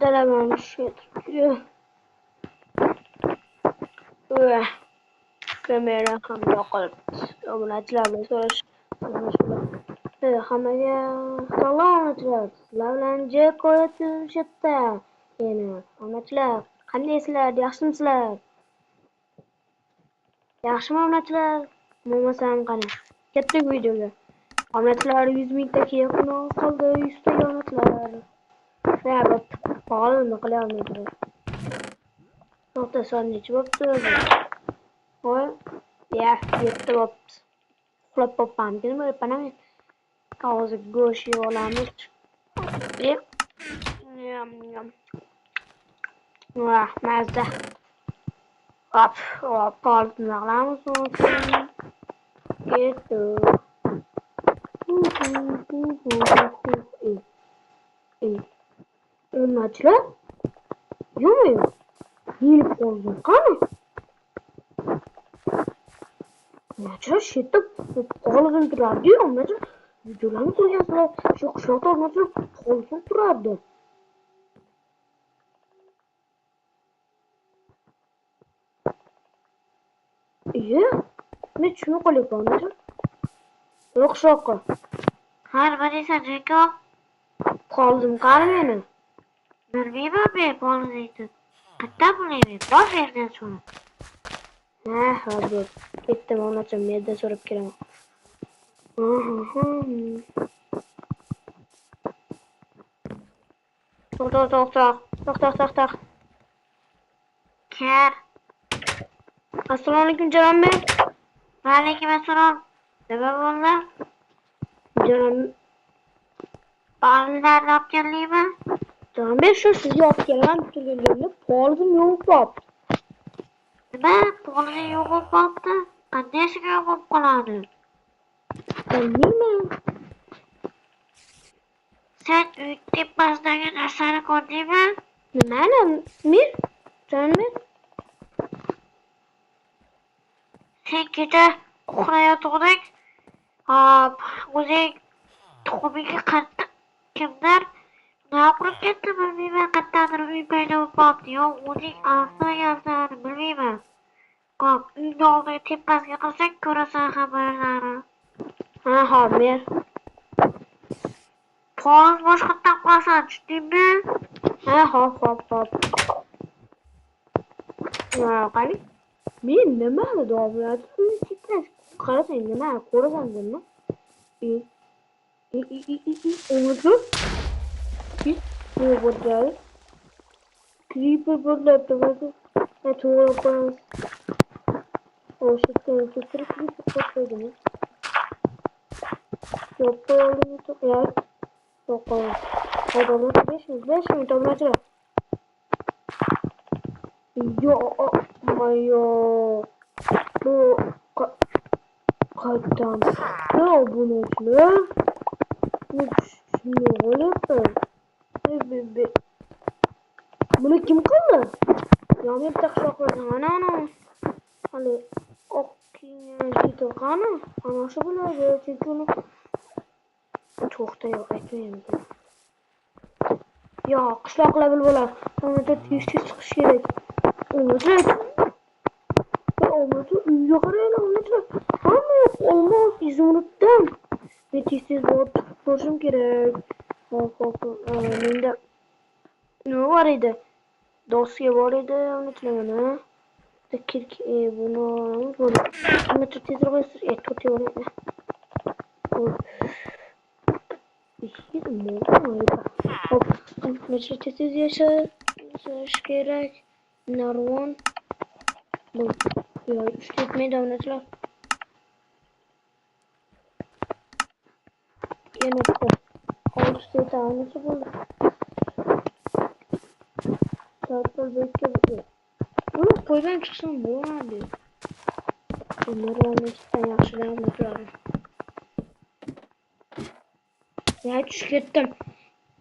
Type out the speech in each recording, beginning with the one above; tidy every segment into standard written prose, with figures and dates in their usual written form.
Selamünaleyküm. Kamera ham yoqilib. Obunachilardan so'rash. Hammaga salom. Sizlar bilan Jack ko'rishibdi. Yana obunachilar, qandaysizlar? Yaxshimisizlar? Yaxshimi obunachilar? Bo'lmasam qani. Ketdik videoga. Obunachilar 100 mingtaga yaqin qoldi. 100 ta obunachilar. Ya pahalni qilyapmiz. To'xta, son necha bo'pti o'zi? Voy, ya, yetti bo'pti. Uxlab qolibmanmikin, bir panamen. Hozir go'sht yeb olamiz. Vah, mazza. Hop, qolibni qilamiz. Ketdi. Obunachilar? Yo'q. Yelib qoldim. Qani? Obunachilar shetda qolib turardi-yu, obunachilar. Videolarni ko'rgansizlar, shu qishloqda obunachilar qolib turardi. Iya, men tushunib qolyapman obunachilar. Yo'q qishloqqa. Ha, nima deysan, Jeko? Qoldim qani meni. Bilmayman men bolalaringni. Qayerdan bilayman? Bor yerdan so'ra. Ha, hozir ketdim onajon, mendan so'rab kelaman. To'xta. Ker. Assalomu alaykum janob. Vaalaykum assalom. Nima bo'ldi? Janob, Bolalarni olib keldingmi? janob, shu sizga olib kelaman turganlarni qoldim yo'q qolibdi. Nima? Bolalar yo'q bo'lib qolibdi? Qanday ishga yo'q bo'lib qoladi? Bilmayman. Sen uy tepasidagi narsani ko'rdingmi? Nimani? Men? Janob, Sen kecha uxlayotgandek, hop, o'zing tuxumiga qattiq kimdir nima qilib ketdi bilmayman, qayerdadir uy paydo bo'lib qolibdi. Yo, o'zing aniqlagansan, bilmayman. Hop, uyni oldiga tepasiga qilsang ko'rasan xabarlarni. ha, men. Xolos boshqatdan qilasan, tushdingmi? Ha, hop. Qani? Men nima davolat qilib qarasang nima ko'rasan nima? Onajon. Bu bo'ladi. Creeper bo'lyapti hozir. To'g'ri qo'yamiz. O'shakdan ketirib creeper qo'ydimi? Yo'q qo'yoldim yo'q. Yo'q. Odamlar 5 minut obunachilar. Mayo. Bu qaydan obunachilar? Shuni bo'lyapti. Buni kim qildi? Yomib taqshoqlagan ana. Hali oq kiygan yigit qani? Ana shu bo'ladi, chunki uni to'xta yo'q aytmayman. Yo'q, qishloqlar bo'ladi. Unda tez chiqish kerak. Obunachilar uyga qaraylar, obunachilar. Hamma yo'q, olmos izunutdan. Men tez borib ko'rishim kerak. Hop, menda nima bor edi? Doska bor edi, obunachilar. Bunu tezroq to'rtga hop, tez yashash kerak. Narvon. Bu ketmaydi obunachilar. Yana bitta. Olishta tanasi bo'ldi. Tartib bekka bo'ldi. Uni qo'ydan chiqsam bo'ladi. Narvonni yaxshilab turadi. Ya tushib ketdim.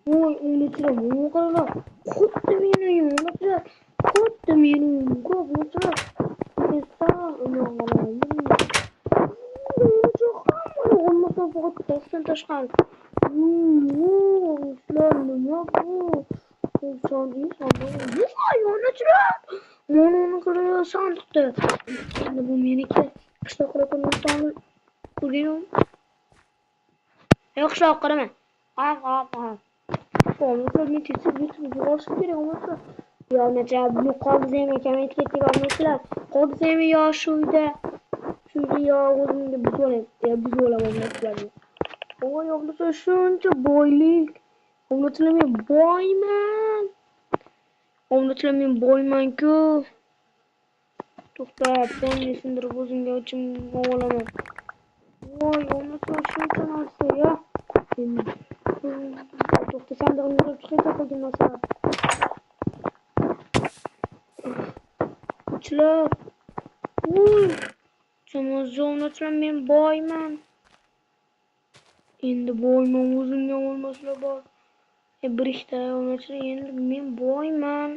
Voy, obunachilar, nima qildilar? Xuddi meni uyimda. Xuddi meni uyimga obunachilar. Olmasam faqat boshdan tashqari. Obunachilar, nima bu? Vay onachilar. Mana qilib sandiqda. Endi bu meniki. Qishloqqa qo'yib qo'ydim. Yo'q, qishloqqa qarama. Onachilar men tezroq yugurishim kerak onachilar. Ya onachilar bu qoldi ham kamayib ketdik onachilar. Qoldi ham yo shu uyda. Shunga yo o'zimga biz olaman onachilar. Voy onachilar shuncha boylik. Onachilar men boyman. Onachilar men boyman-ku. To'xtab, sen sindirib o'zimga uchun olaman. Voy onachilar shuncha narsa ya. To'xta, sandig'imni yurib chiqib qo'ydim narsa. Onachilar. Voy. Onachilar men boyman. Endi boyman o'zimga olmaslar bor. Bir ikkita onachilar endi men boyman.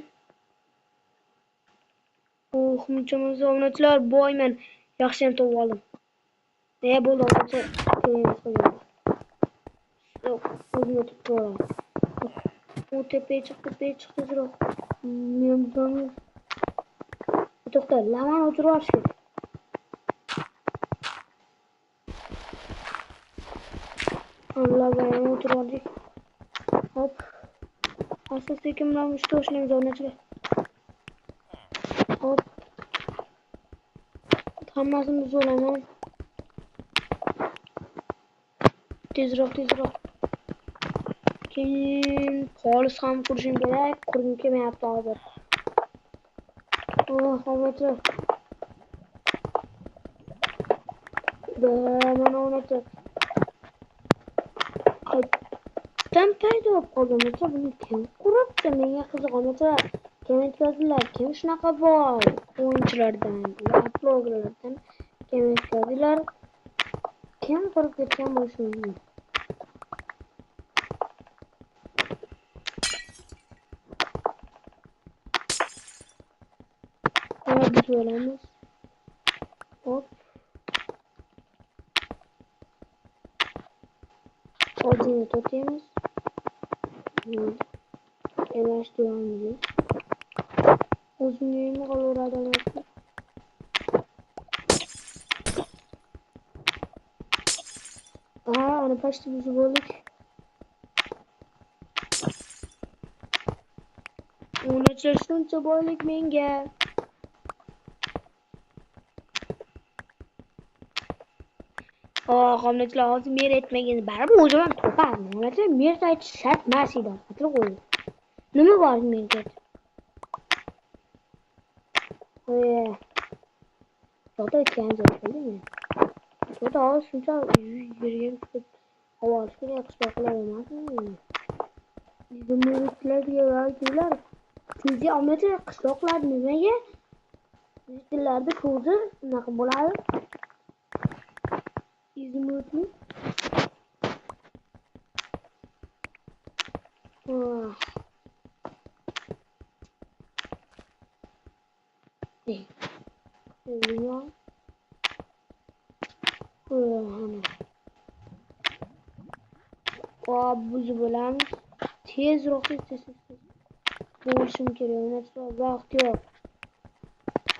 Munchamiz onachilar boyman. Yaxshiyam topib oldim. Bo'ldi onachilar. O'zimga tutib olaman. U tepaga chiqdi tezroq. Men bilmayman. To'xta, lavani o'chirib olish kerak. Lavani o'chirib oldik. Hop. Asta-sekin bilan ushta ishlaymiz onachilar. Hop. Hammasini buzib olaman. Tezroq. Keyin xolis ham qurishim kerak. Qurgim kelmayapti hozir. Onachilar. Mana onachilar. Qayerdan paydo bo'lib qoldi onachilar? Buni kim quribdi? Menga qiziq onachilar. Kim yetkazdilar? Kim shunaqa boy? O'yinchilardan, bloggerlardan kim yetkazdilar? Kim qurib ketgan bo'lishi mumkin? Biz olamiz. Hop. Odini tutaymiz. Elash deyamiz. O'zimga nima qolaveradi onachilar? Ana почти buzib bo'ldik. Onachilar shuncha boylik menga. Onachilar hozir mer etmagan. Baribir o'zim topaman. Onachilar mer aytish shart emas edi. O'tirib qo'y. Nima bor menga? To'xta etgan joyda. To'xta hozir shuncha yerga tushib ovoz kerak qishloqlar emasmi? Bizimliklarga aytdilar. Chunki onachilar qishloqlar nimaga? Bizlarda ko'zi unaqa bo'ladi. İzmirli. Buz bilan tezroq bo'lishim kerak. Vaqt yo'q.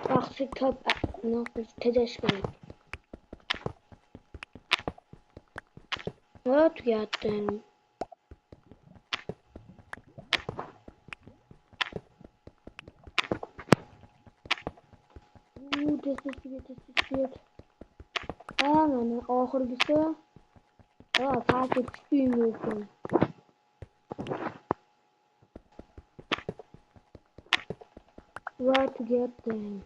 Vaqti ko'p. Tejash kerak. Tugatdim. Tez. Mana oxirgisi. Paket tushmayapti. Tugatdim.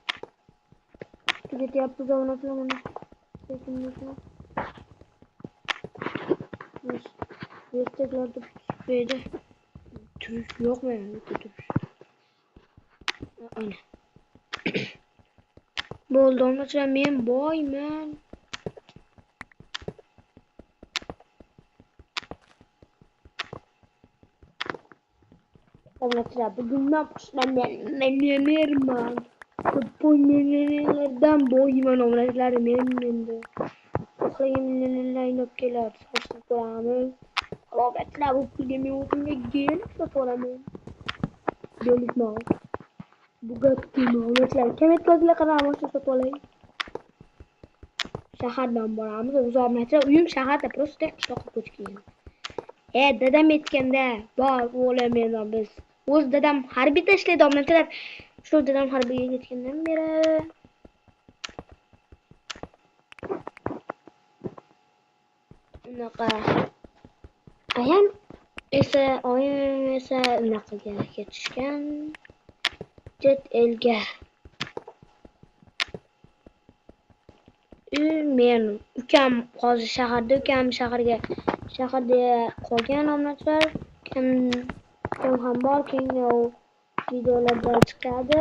Tugatyapti onachilar mana. Sekinlikni. Desteklarda tutmaydi. Turish yo'qmi? Ana. Bo'ldi onachilar, men boyman. Onachilar, bugundan boshlab men millionerman. Boy millionerlardan boyman onachilar, men endi. Xohlagan millionerlarni olib keladi. So'rab ko'ramiz. Onachilar, bu pulga men o'zimga gel sotib olaman. Belirtme. Bugatti omonatlar. Kim etkazlar qaramoqchi sotib olay. Shahardan boramiz. O'zi omonatlar uyim shaharda просто qishloqqa ko'chgan. Dadam aytganda, bor o'g'lim men biz. O'z dadam harbiyda ishlaydi omonatlar. Shu dadam harbiyga ketgandan beri unaqa oyim esa unaqaga ketishgan. Chet elga. Men ukam hozir shaharda, ukam shaharda qolgan omonatlar. Kim ham bor, keyin videolarda chiqyapti.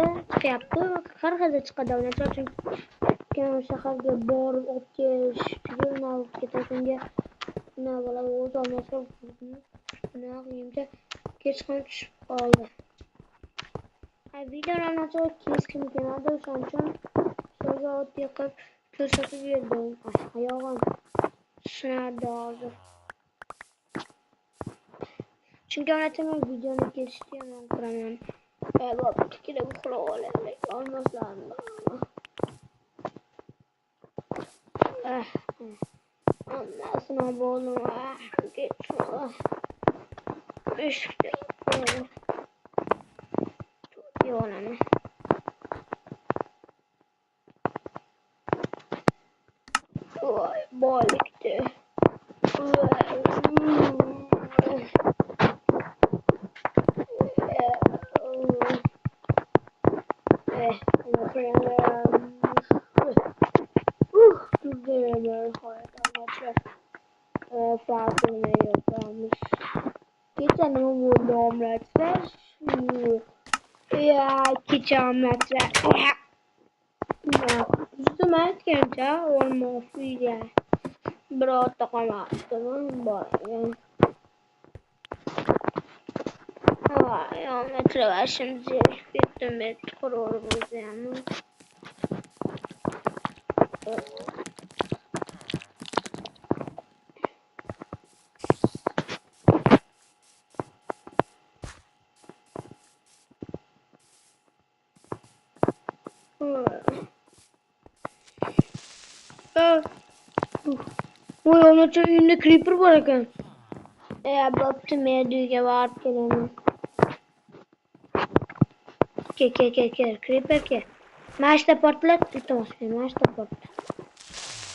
Har xil chiqadi omonatlar. Chunki ukam shaharga borib olib kelish, filmni olib ketishga nima bo'ladi, o'z omonatlar nima qilgancha kech ham tushib qoldi. Videolarni keskin keladi, o'shaning uchun sizga oddiy qilib ko'rsatib berdim. Oyog'im sinadi hozir. Chunki onatam videoni kesishni yomon ko'raman. Bo'pti, kelib uxlab olaylik. Olmaslarmi? Onasini bo'ldim. Eshikda yo'laman. Voy, boylikdi. Farkını yapmış. Geçen bu omeletler. Ya keçi omeletler. Üstüme etkince olmaz ya. Bırak takamazdım. Böyle. Vay omeletler şimdi gittim et kurulumuz yani. Voy onacha uyimda creeper bor ekan. Bo'pti, men uyga borib kelaman. Kel, creeper kel. Mashta portlat, iltimos, mashta portlat.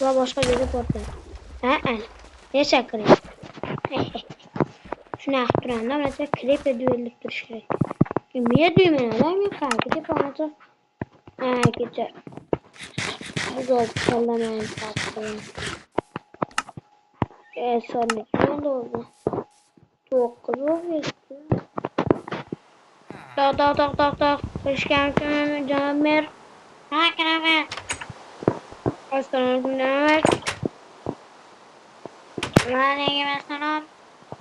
Va boshqa joyda portlat. Yasha creeper. Shuna qilib turanda onacha creeper duellik turish kerak. Men deyman, men qayerga deb onacha. Kecha. Güzel sallamayın tatlım. Sonraki ne oldu? Çok güzel geçti. Tak. Hoş geldin canım Mer. Canım. Hoş geldin canım Mer. Aleykümselam.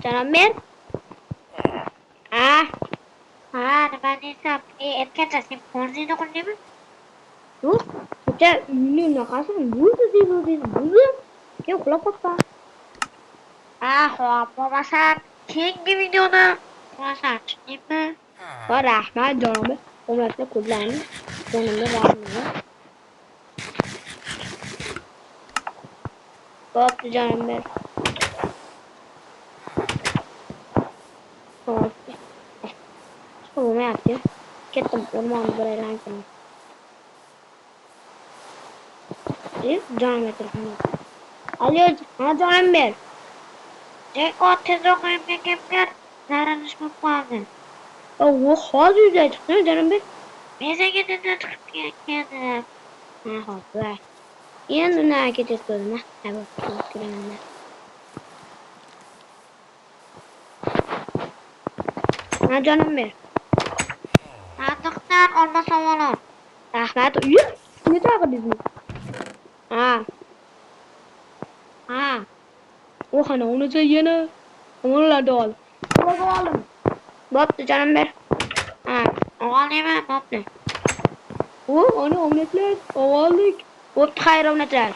Canım Mer. Ben desem etken sen korzuydu değil mi? Yok. Kita ini nakasın. Buzu. Ya kulak apa? Olmasa hangi videoda olmasa değil mi? Var Ahmet canım. Omelet'le kullanın. Sonunda vermiyor. Bak canım Mer. Onu yaptı. Kettim ormanda böyle hangi? Canım telefonu. Alo, canım Mer. O tez okuyup gekemler davranışma bazı. O hozir çıktı canım Mer. Bize gidince çıkıp geldiler. Ho'p. Endi nima ketayotganini canım Mer. Sandıktan olmasa olur. Rahmat. Uy, ne taqdingiz? O'xana unacha yana omonlarda ol. Olim. Bo'pti canım Mer. Oğlum, bopni. Onu omonatlar oldik. Bo'pti, xayr omonatlar.